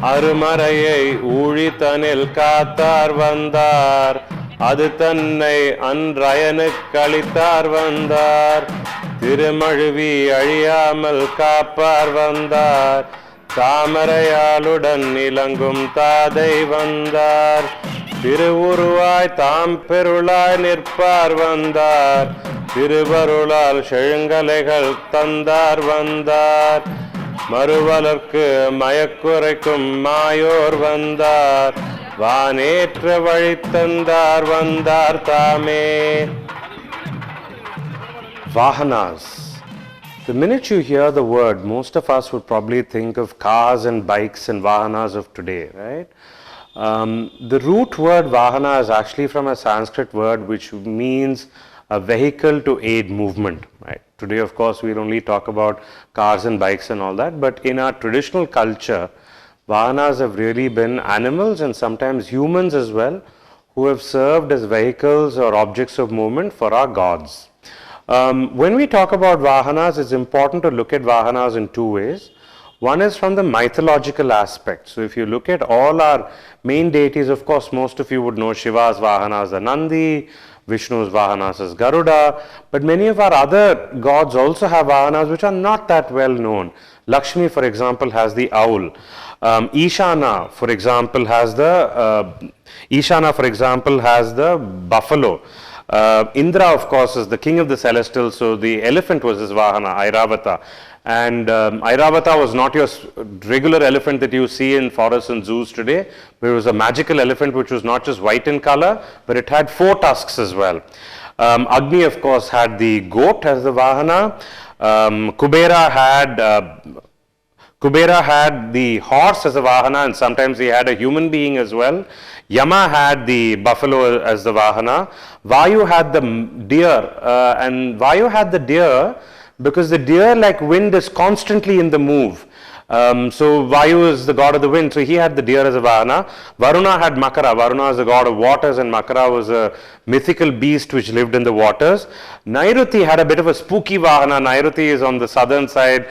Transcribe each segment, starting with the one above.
அருமறையை ஊழித்தனில் காத்தார் வந்தார், அது தன்னை அன்றயனுக்கு அளித்தார் வந்தார். திருமழுவி அழியாமல் காப்பார் வந்தார், தாமரையாளுடன் இலங்கும் தாதை வந்தார். திருவுருவாய் தாம் பெருளாய் நிற்பார் வந்தார், திருவருளால் செழுங்கலைகள் தந்தார் வந்தார். மறுவலர்க்கு மயக்குரைக்கும் மாயோர் வந்தார், வானேற்ற வழி தந்தார் வந்தார் தாமே. Vahanas. The minute you hear the word, most of us would probably think of cars and bikes and Vahanas of today, right? The root word Vahana is actually from a Sanskrit word which means a vehicle to aid movement, right? Today, of course, we'll only talk about cars and bikes and all that, but in our traditional culture, Vahanas have really been animals and sometimes humans as well, who have served as vehicles or objects of movement for our gods. When we talk about Vahanas, it's important to look at Vahanas in two ways. One is from the mythological aspect. So if you look at all our main deities, of course, most of you would know Shiva's Vahanas are Nandi, Vishnu's Vahanas is Garuda, but many of our other gods also have Vahanas which are not that well known. Lakshmi, for example, has the owl. Ishana, for example, has the buffalo. Indra, of course, is the king of the celestials, so the elephant was his Vahana, Airavata. And Airavata was not your regular elephant that you see in forests and zoos today, but it was a magical elephant which was not just white in color, but it had 4 tusks as well. Agni, of course, had the goat as the Vahana. Kubera had the horse as a Vahana, and sometimes he had a human being as well. Yama had the buffalo as the Vahana. Vayu had the deer, and Vayu had the deer because the deer, like wind, is constantly in the move. So Vayu is the god of the wind, so he had the deer as a Vahana. Varuna had Makara. Varuna is the god of waters, and Makara was a mythical beast which lived in the waters. Nairuti had a bit of a spooky Vahana. Nairuti is on the southern side.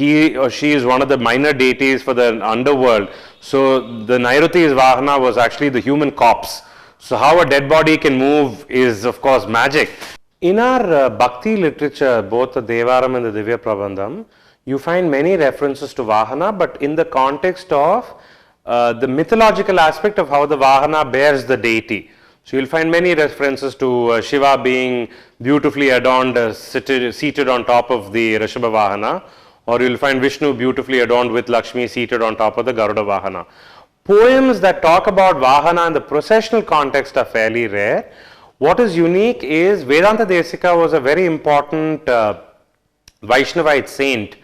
He or she is one of the minor deities for the underworld. So the Nairuti's Vahana was actually the human corpse. So how a dead body can move is, of course, magic. In our Bhakti literature, both the Devaram and the Divya Prabandham, you find many references to Vahana, but in the context of the mythological aspect of how the Vahana bears the deity. So you'll find many references to Shiva being beautifully adorned, seated on top of the Rishabha Vahana, or you'll find Vishnu beautifully adorned with Lakshmi seated on top of the Garuda Vahana. Poems that talk about Vahana in the processional context are fairly rare. What is unique is Vedanta Desika was a very important Vaishnavite saint,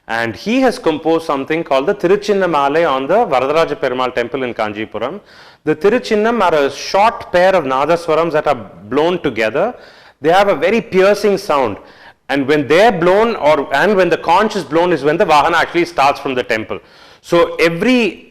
and he has composed something called the Tiruchinnamale on the Varadaraja Perumal temple in Kanjipuram. The Tiruchinnam are a short pair of Nadaswarams that are blown together. They have a very piercing sound, and when they are blown and when the conch is blown is when the Vahana actually starts from the temple. So every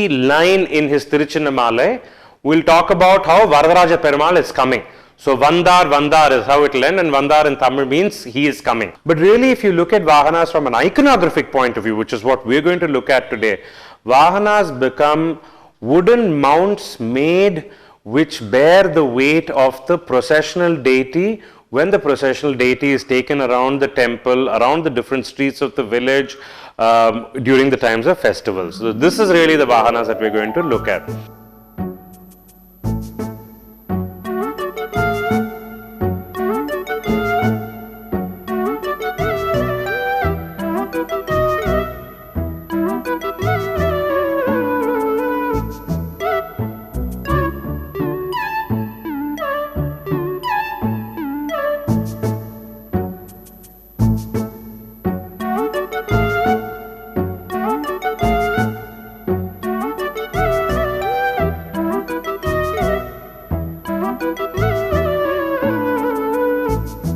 line in his Tiruchinnamale will talk about how Varadaraja Perumal is coming. So Vandar is how it will end, and Vandar in Tamil means he is coming. But really, if you look at Vahanas from an iconographic point of view, which is what we are going to look at today, Vahanas become wooden mounts made which bear the weight of the processional deity when the processional deity is taken around the temple, around the different streets of the village during the times of festivals. So this is really the Vahanas that we are going to look at.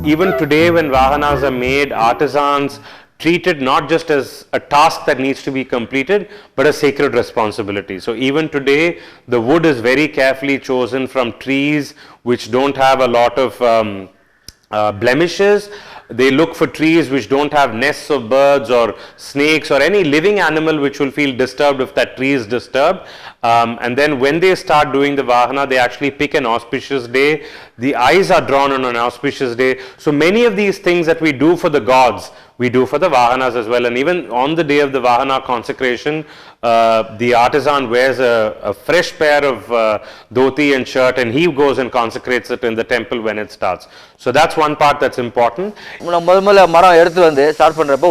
Even today, when Vahanas are made, artisans treat it not just as a task that needs to be completed, but a sacred responsibility. So even today, the wood is very carefully chosen from trees which don't have a lot of blemishes. They look for trees which don't have nests of birds or snakes or any living animal which will feel disturbed if that tree is disturbed. And then when they start doing the Vahana, they actually pick an auspicious day. The eyes are drawn on an auspicious day. So many of these things that we do for the gods, we do for the Vahanas as well. And even on the day of the Vahana consecration, the artisan wears a fresh pair of dhoti and shirt, and he goes and consecrates it in the temple when it starts. So that's one part that's important. முதல்ல மரம் எடுத்து வந்து start பண்ணுறப்போ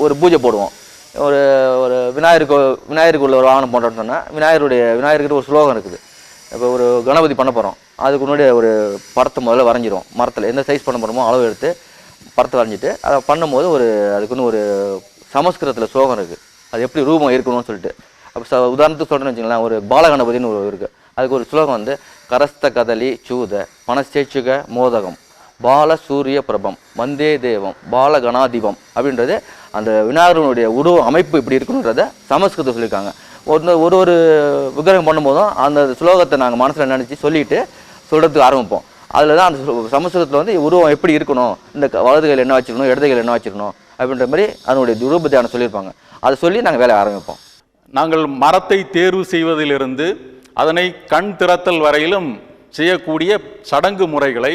ஒரு பூஜை போடுவோம். ஒரு விநாயகருக்கு உள்ள ஒரு வாகனம் போட்டோம்னு சொன்னால் விநாயகர்கிட்ட ஒரு ஸ்லோகம் இருக்குது. இப்போ ஒரு கணபதி பண்ண போகிறோம், அதுக்கு முன்னாடி ஒரு படத்தை முதல்ல வரைஞ்சிரும். மரத்தில் எந்த சைஸ் பண்ண போகிறோமோ அளவு எடுத்து படத்தை வரைஞ்சிட்டு அதை பண்ணும்போது அதுக்குன்னு ஒரு சமஸ்கிருதத்தில் ஸ்லோகம் இருக்குது. அது எப்படி ரூபம் இருக்கணும்னு சொல்லிட்டு. அப்போ உதாரணத்துக்கு சொல்கிறேன்னு வச்சுங்களேன், ஒரு பாலகணபதினு இருக்குது. அதுக்கு ஒரு ஸ்லோகம் வந்து கரஸ்த கதலி சூத பணச்சேச்சுக மோதகம் பால சூரிய பிரபம் வந்தே தேவம் பால கணாதிபம் அப்படின்றது அந்த விநாயகருடைய உருவ அமைப்பு இப்படி இருக்கணுன்றத சமஸ்கிருதம் சொல்லியிருக்காங்க. ஒரு விக்கிரகம் பண்ணும்போதும் அந்த ஸ்லோகத்தை நாங்கள் மனசில் நினச்சி சொல்லிட்டு சொல்கிறதுக்கு ஆரம்பிப்போம். அதில் தான் அந்த சமஸ்கிருதத்தில் வந்து உருவம் எப்படி இருக்கணும், இந்த வலதுகையில் என்ன வச்சுக்கணும், இடதுகையில் என்ன வச்சுக்கணும் அப்படின்ற மாதிரி அதனுடைய ரூபத்தியான சொல்லியிருப்பாங்க. அதை சொல்லி நாங்கள் வேலையை ஆரம்பிப்போம். நாங்கள் மரத்தை தேர்வு செய்வதிலிருந்து அதனை கண் திறத்தல் வரையிலும் செய்யக்கூடிய சடங்கு முறைகளை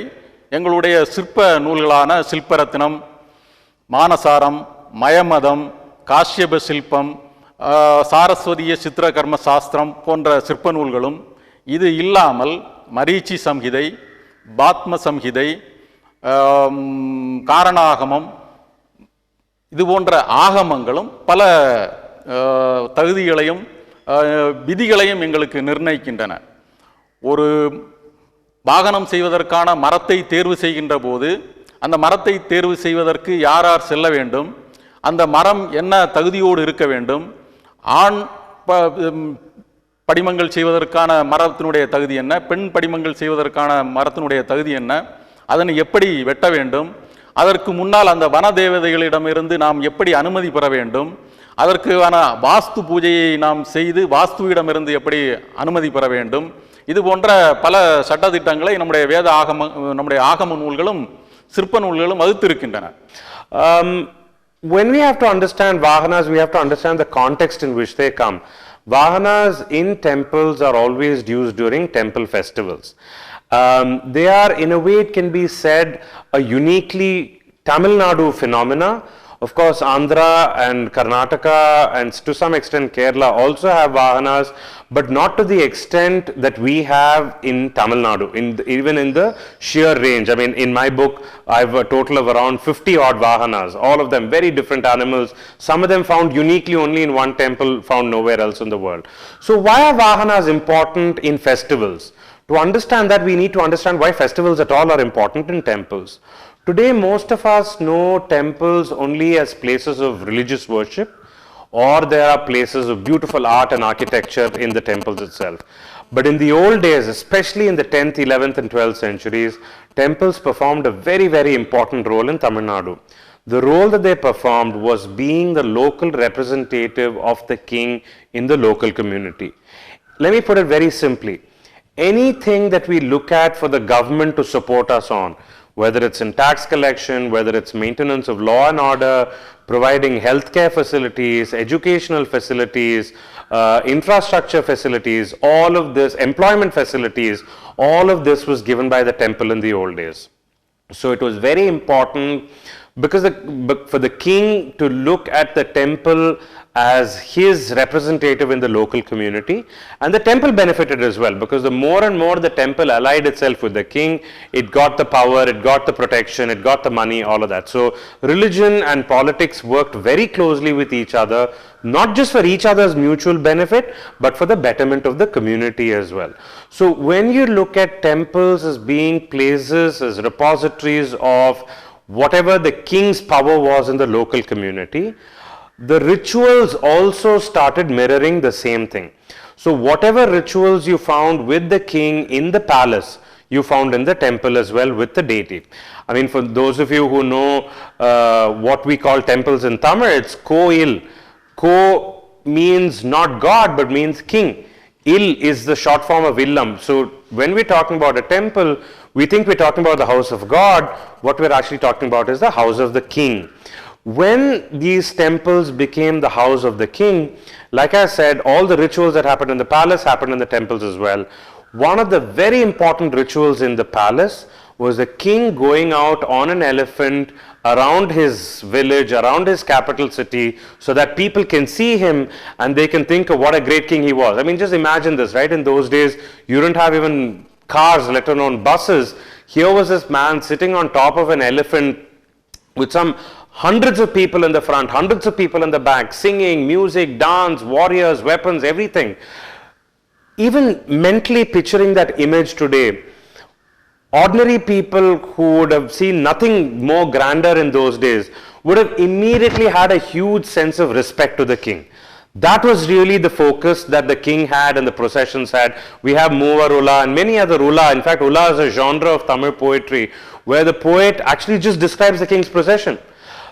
எங்களுடைய சிற்ப நூல்களான சில்பரத்னம், மானசாரம், மயமதம், காஷ்யப சில்பம், சாரஸ்வதிய சித்திரகர்ம சாஸ்திரம் போன்ற சிற்ப நூல்களும், இது இல்லாமல் மரீச்சி சம்ஹிதை, பாத்ம சம்ஹிதை, காரணாகமம், இது போன்ற ஆகமங்களும் பல தகுதிகளையும் விதிகளையும் எங்களுக்கு நிர்ணயிக்கின்றன. ஒரு வாகனம் செய்வதற்கான மரத்தை தேர்வு செய்கின்ற போது அந்த மரத்தை தேர்வு செய்வதற்கு யார் யார் செல்ல வேண்டும், அந்த மரம் என்ன தகுதியோடு இருக்க வேண்டும், ஆண் படிமங்கள் செய்வதற்கான மரத்தினுடைய தகுதி என்ன, பெண் படிமங்கள் செய்வதற்கான மரத்தினுடைய தகுதி என்ன, அதனை எப்படி வெட்ட வேண்டும், அதற்கு முன்னால் அந்த வன தேவதைகளிடமிருந்து நாம் எப்படி அனுமதி பெற வேண்டும், அதற்கான வாஸ்து பூஜையை நாம் செய்து வாஸ்துவிடமிருந்து எப்படி அனுமதி பெற வேண்டும், இது போன்ற பல சட்டதிட்டங்களை நம்முடைய ஆகம நூல்களும் சிற்ப நூல்களும் வகுத்திருக்கின்றன. When we have to understand Vahanas, we have to understand the context in which they come. Vahanas in temples are always used during temple festivals. They are, in a way, it can be said, a uniquely Tamil Nadu phenomena. Of course, Andhra and Karnataka and to some extent Kerala also have Vahanas, but not to the extent that we have in Tamil Nadu, even in the sheer range. I mean, in my book, I have a total of around 50 odd Vahanas, all of them very different animals, some of them found uniquely only in one temple, found nowhere else in the world. So why are Vahanas important in festivals? To understand that, we need to understand why festivals at all are important in temples. Today, most of us know temples only as places of religious worship, or there are places of beautiful art and architecture in the temples itself. But in the old days, especially in the 10th, 11th and 12th centuries, temples performed a very, very important role in Tamil Nadu. The role that they performed was being the local representative of the king in the local community. Let me put it very simply. Anything that we look at for the government to support us on, whether it's in tax collection, whether it's maintenance of law and order, providing healthcare facilities, educational facilities, infrastructure facilities, all of this, employment facilities, all of this was given by the temple in the old days. So it was very important because for the king to look at the temple as his representative in the local community, and the temple benefited as well, because the more and more the temple allied itself with the king, it got the power, it got the protection, it got the money, all of that. So religion and politics worked very closely with each other, not just for each other's mutual benefit, but for the betterment of the community as well. So when you look at temples as being places, as repositories of whatever the king's power was in the local community, the rituals also started mirroring the same thing. So whatever rituals you found with the king in the palace, you found in the temple as well with the deity. I mean, for those of you who know what we call temples in Tamil, it's ko-il. Ko means not God, but means king. Il is the short form of illam. So when we're talking about a temple, We think we're talking about the house of God. What we're actually talking about is the house of the king. When these temples became the house of the king, like I said, all the rituals that happened in the palace happened in the temples as well. One of the very important rituals in the palace was the king going out on an elephant around his village, around his capital city, so that people can see him and they can think of what a great king he was. I mean, just imagine this, right? In those days, you didn't have even cars, let alone buses. Here was this man sitting on top of an elephant with some hundreds of people in the front, hundreds of people in the back, singing, music, dance, warriors, weapons, everything. Even mentally picturing that image today, ordinary people who would have seen nothing more grander in those days would have immediately had a huge sense of respect to the king. That was really the focus that the king had and the processions had. We have Movar Ula and many other Ula. In fact, Ula is a genre of Tamil poetry where the poet actually just describes the king's procession.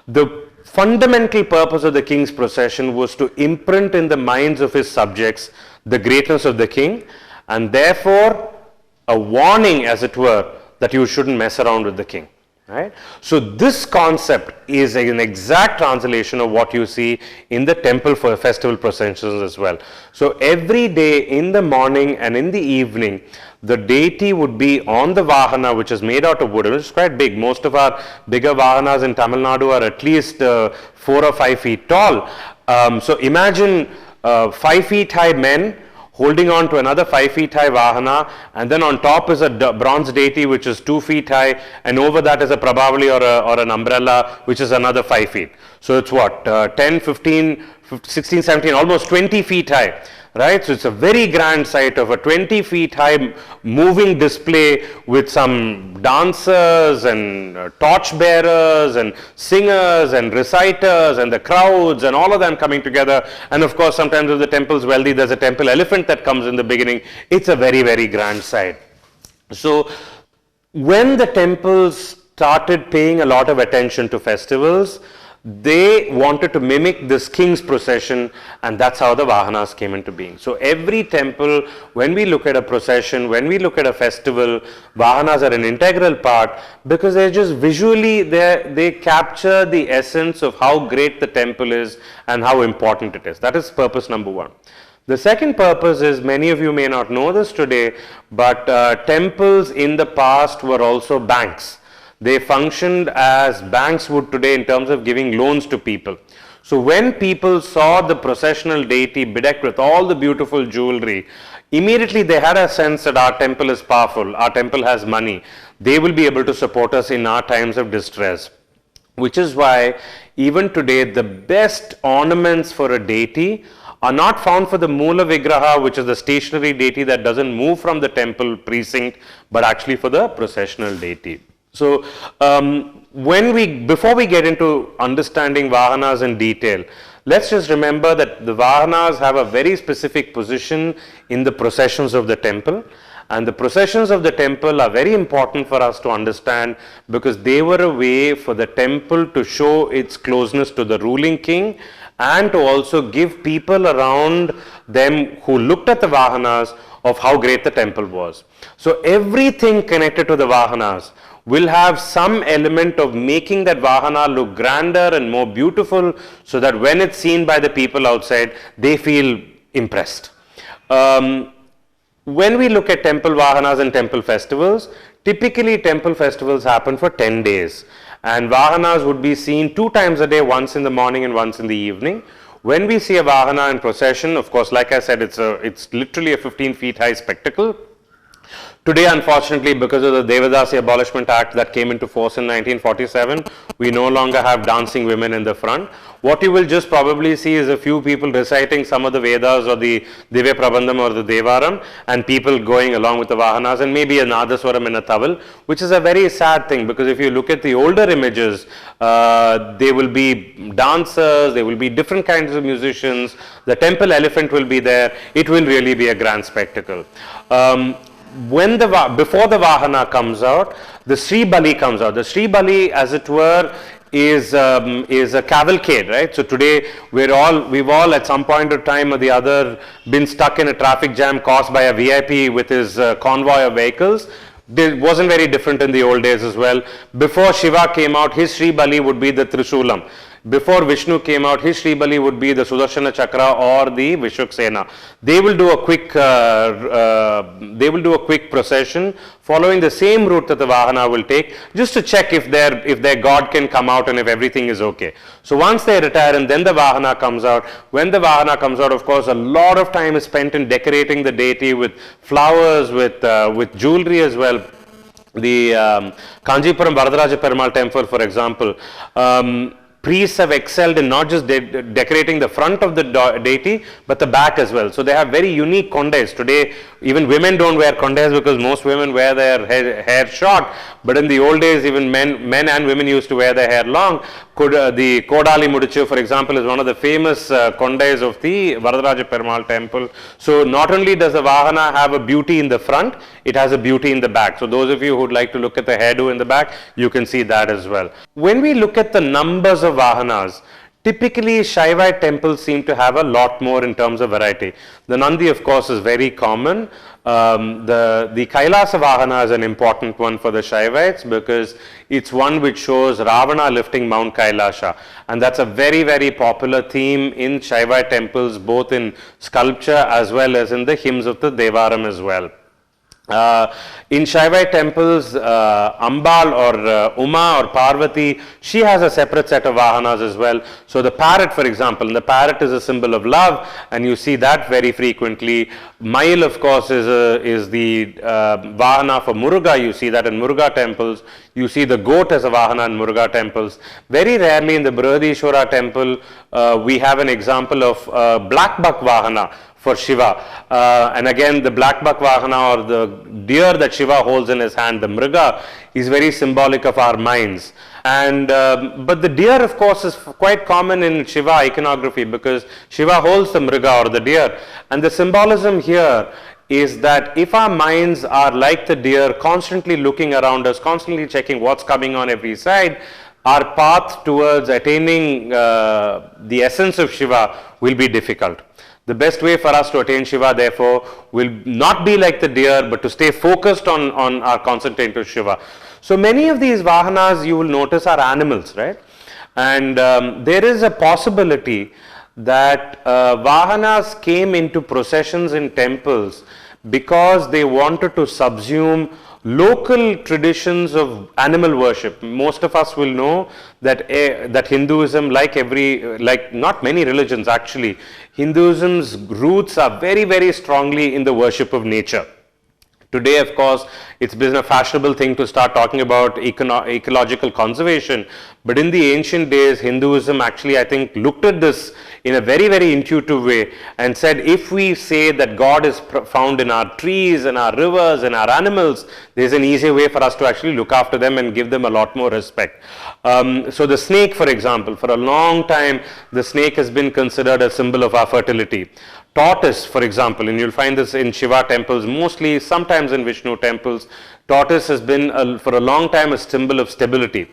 The fundamental purpose of the king's procession was to imprint in the minds of his subjects the greatness of the king, and therefore a warning, as it were, that you shouldn't mess around with the king. Right? So this concept is an exact translation of what you see in the temple for festival processions as well. So every day in the morning and in the evening, the deity would be on the Vahana, which is made out of wood, which is quite big. Most of our bigger Vahanas in Tamil Nadu are at least 4 or 5 feet tall. So imagine 5 feet high men holding on to another 5 feet high Vahana, and then on top is a bronze deity which is 2 feet high, and over that is a Prabhavali or an umbrella which is another 5 feet. So it's what, 10, 15, 16, 17, almost 20 feet high. Right, so it's a very grand sight of a 20 feet high moving display with some dancers and torch bearers and singers and reciters and the crowds and all of them coming together. And of course, sometimes if the temple's wealthy, there's a temple elephant that comes in the beginning. It's a very, very grand sight. So when the temples started paying a lot of attention to festivals, they wanted to mimic this king's procession, and that's how the Vahanas came into being. So every temple, when we look at a procession, when we look at a festival, Vahanas are an integral part because they're just visually, they capture the essence of how great the temple is and how important it is. That is purpose number one. The second purpose is, many of you may not know this today, but temples in the past were also banks. They functioned as banks would today in terms of giving loans to people. So when people saw the processional deity bedecked with all the beautiful jewelry, immediately they had a sense that our temple is powerful, our temple has money, they will be able to support us in our times of distress. Which is why even today the best ornaments for a deity are not found for the Mula Vigraha, which is the stationary deity that doesn't move from the temple precinct, but actually for the processional deity. So, before we get into understanding Vahanas in detail, let's just remember that the Vahanas have a very specific position in the processions of the temple, and the processions of the temple are very important for us to understand because they were a way for the temple to show its closeness to the ruling king and to also give people around them who looked at the Vahanas of how great the temple was. So everything connected to the Vahanas will have some element of making that Vahana look grander and more beautiful so that when it's seen by the people outside, they feel impressed. When we look at temple Vahanas and temple festivals, typically temple festivals happen for 10 days. And Vahanas would be seen 2 times a day, once in the morning and once in the evening. When we see a Vahana in procession, of course, like I said, it's literally a 15 feet high spectacle. Today, unfortunately, because of the Devadasi Abolishment Act that came into force in 1947, we no longer have dancing women in the front. What you will just probably see is a few people reciting some of the Vedas or the Divya Prabandham or the Devaram, and people going along with the Vahanas and maybe a Nadaswaram and a Taval, which is a very sad thing because if you look at the older images, there will be dancers, there will be different kinds of musicians, the temple elephant will be there, it will really be a grand spectacle. Before the Vahana comes out, the Sri Bali comes out. The Sri Bali, as it were, is a cavalcade, right? So today we've all at some point of time or the other been stuck in a traffic jam caused by a VIP with his convoy of vehicles. wasn't very different in the old days as well. Before Shiva came out, his Sri Bali would be the Trishulam. Before Vishnu came out, his Sri Bali would be the Sudarshana Chakra or the Vishuksena. They will do a quick procession following the same route that the Vahana will take, just to check if their god can come out and if everything is okay. So once they retire and then the Vahana comes out, when the Vahana comes out, of course, a lot of time is spent in decorating the deity with flowers, with jewelry as well. The Kanjipuram Varadaraja Perumal temple, for example, priests have excelled in not just decorating the front of the deity, but the back as well. So they have very unique kondes. Today, even women don't wear kondes because most women wear their hair short. But in the old days, even men and women used to wear their hair long. The Kodali Mudichu, for example, is one of the famous kondes of the Varadaraja Perumal temple. So not only does the Vahana have a beauty in the front, it has a beauty in the back. So those of you who would like to look at the hairdo in the back, you can see that as well. When we look at the numbers of Vahanas, typically Shaivite temples seem to have a lot more in terms of variety. The Nandi, of course, is very common. The Kailasa Vahana is an important one for the Shaivites because it's one which shows Ravana lifting Mount Kailasha, and that's a very, very popular theme in Shaivite temples, both in sculpture as well as in the hymns of the Devaram as well. In Shaivite temples, Ambal or Uma or Parvati, she has a separate set of Vahanas as well. So the parrot, for example, and the parrot is a symbol of love, and you see that very frequently. Mail, of course, is the Vahana for Muruga. You see that in Muruga temples. You see the goat as a Vahana in Muruga temples. Very rarely in the Brihadishwara temple, we have an example of black buck Vahana for Shiva, and again the black buck Vahana or the deer that Shiva holds in his hand, the Mriga, is very symbolic of our minds. And but the deer, of course, is quite common in Shiva iconography because Shiva holds the Mriga or the deer, and the symbolism here is that if our minds are like the deer, constantly looking around us, constantly checking what's coming on every side, our path towards attaining the essence of Shiva will be difficult. The best way for us to attain Shiva, therefore, will not be like the deer, but to stay focused on our concentrating to Shiva. So many of these Vahanas, you will notice, are animals, right? And there is a possibility that Vahanas came into processions in temples because they wanted to subsume local traditions of animal worship. Most of us will know that that Hinduism, like not many religions actually, Hinduism's roots are very, very strongly in the worship of nature. Today, of course, it's been a fashionable thing to start talking about ecological conservation. But in the ancient days, Hinduism actually, I think, looked at this in a very, very intuitive way and said, if we say that God is found in our trees and our rivers and our animals, there's an easier way for us to actually look after them and give them a lot more respect. So the snake, for example, for a long time, the snake has been considered a symbol of our fertility. Tortoise, for example, and you'll find this in Shiva temples, mostly sometimes in Vishnu temples, tortoise has been for a long time a symbol of stability.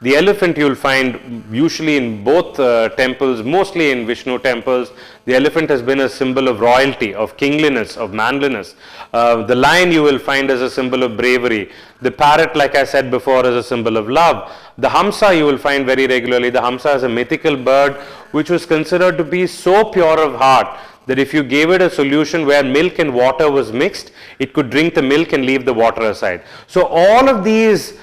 The elephant you'll find usually in both temples, mostly in Vishnu temples, the elephant has been a symbol of royalty, of kingliness, of manliness. The lion you will find as a symbol of bravery. The parrot, like I said before, is a symbol of love. The hamsa you will find very regularly. The hamsa is a mythical bird which was considered to be so pure of heart that if you gave it a solution where milk and water was mixed, it could drink the milk and leave the water aside. So all of these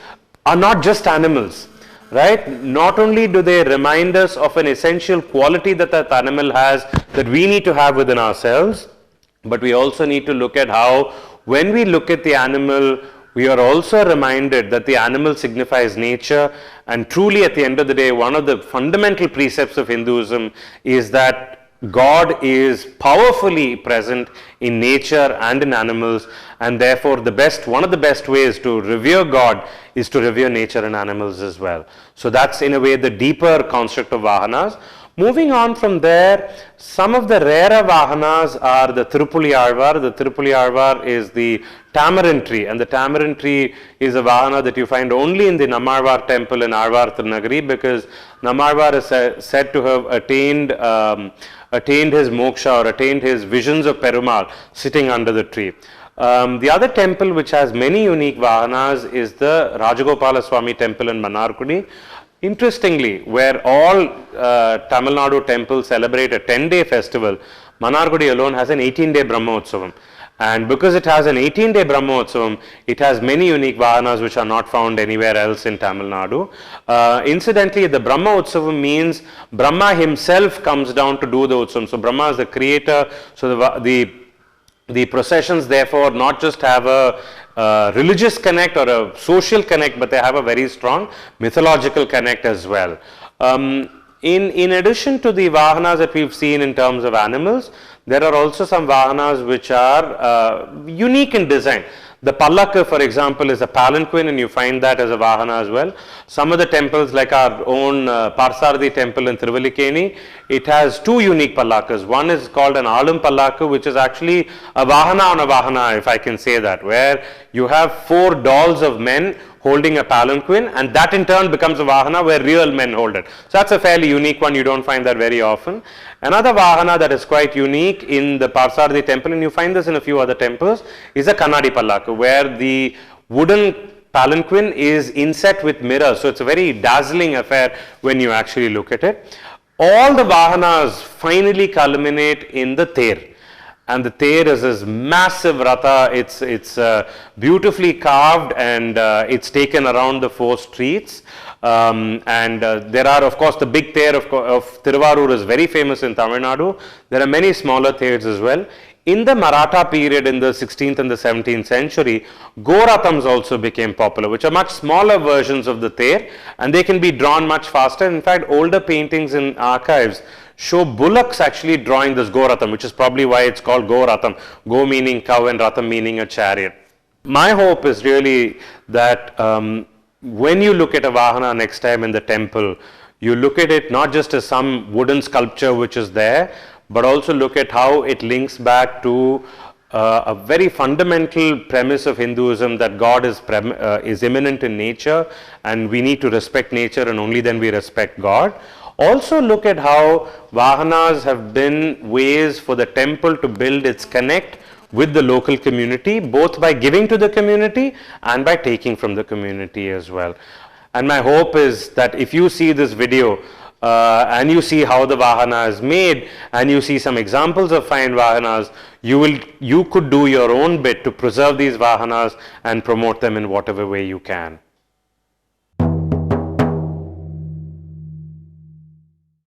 are not just animals, right? Not only do they remind us of an essential quality that that animal has that we need to have within ourselves, but we also need to look at how, when we look at the animal, we are also reminded that the animal signifies nature, and truly at the end of the day, one of the fundamental precepts of Hinduism is that God is powerfully present in nature and in animals, and therefore one of the best ways to revere God is to revere nature and animals as well. So that's in a way the deeper construct of Vahanas. Moving on from there, some of the rarer Vahanas are the Tirupuli Alvar. The Tirupuli Alvar is the tamarind tree, and the tamarind tree is a Vahana that you find only in the Nammalvar temple in Alvar Tirunagari, because Nammalvar is said to have attained his moksha or attained his visions of Perumal sitting under the tree. The other temple which has many unique Vahanas is the Rajagopala Swami temple in Manarkudi. Interestingly, where all Tamil Nadu temples celebrate a 10-day festival, Manarkudi alone has an 18-day Brahmotsavam. And because it has an 18-day Brahmotsavam, it has many unique Vahanas which are not found anywhere else in Tamil Nadu. Incidentally, the Brahma Utsavam means Brahma himself comes down to do the Utsavam. So Brahma is the creator. So the processions therefore not just have a religious connect or a social connect, but they have a very strong mythological connect as well. In addition to the Vahanas that we've seen in terms of animals, there are also some Vahanas which are unique in design. The Pallaka, for example, is a palanquin, and you find that as a Vahana as well. Some of the temples, like our own Parsarthi temple in Thiruvalikeni, it has two unique Pallakas. One is called an Alum Pallaka, which is actually a Vahana on a Vahana, if I can say that, where you have 4 dolls of men holding a palanquin, and that in turn becomes a Vahana where real men hold it. So that's a fairly unique one. You don't find that very often. Another Vahana that is quite unique in the Parsarthi temple, and you find this in a few other temples, is a Kannadi Pallaka, where the wooden palanquin is inset with mirrors. So it's a very dazzling affair when you actually look at it. All the Vahanas finally culminate in the Ter. And the Ter is this massive Ratha. It's beautifully carved, and it's taken around the 4 streets. There are, of course, the big Ter of Tiruvarur is very famous in Tamil Nadu. There are many smaller Thers as well. In the Maratha period in the 16th and the 17th century, Gorathams also became popular, which are much smaller versions of the Ter, and they can be drawn much faster. In fact, older paintings in archives show bullocks actually drawing this Goratham, which is probably why it's called Goratham. Go meaning cow and Ratham meaning a chariot. My hope is really that when you look at a Vahana next time in the temple, you look at it not just as some wooden sculpture which is there, but also look at how it links back to a very fundamental premise of Hinduism, that God is immanent in nature, and we need to respect nature, and only then we respect God. Also look at how Vahanas have been ways for the temple to build its connect with the local community, both by giving to the community and by taking from the community as well. And my hope is that if you see this video and you see how the Vahana is made, and you see some examples of fine Vahanas, you could do your own bit to preserve these Vahanas and promote them in whatever way you can.